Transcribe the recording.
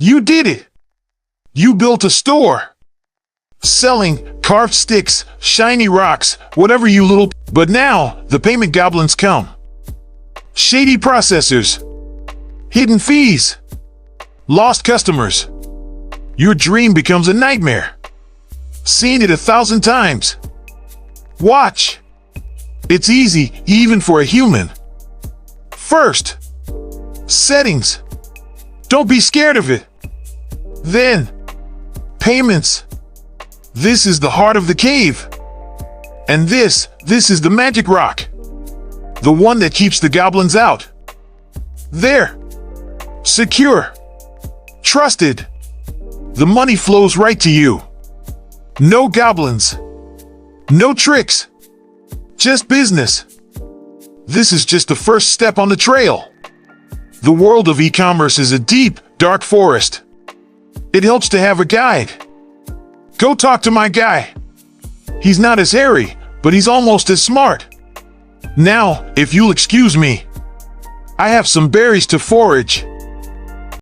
You did it! You built a store! Selling carved sticks, shiny rocks, whatever you little... But now, the payment goblins come. Shady processors. Hidden fees. Lost customers. Your dream becomes a nightmare. Seen it 1,000 times. Watch. It's easy, even for a human. First, settings. Don't be scared of it. Then, payments. This is the heart of the cave. And this is the magic rock. The one that keeps the goblins out. There. Secure. Trusted. The money flows right to you. No goblins. No tricks. Just business. This is just the first step on the trail. The world of e-commerce is a deep, dark forest. It helps to have a guide. Go talk to my guy. He's not as hairy, but he's almost as smart. Now, if you'll excuse me, I have some berries to forage.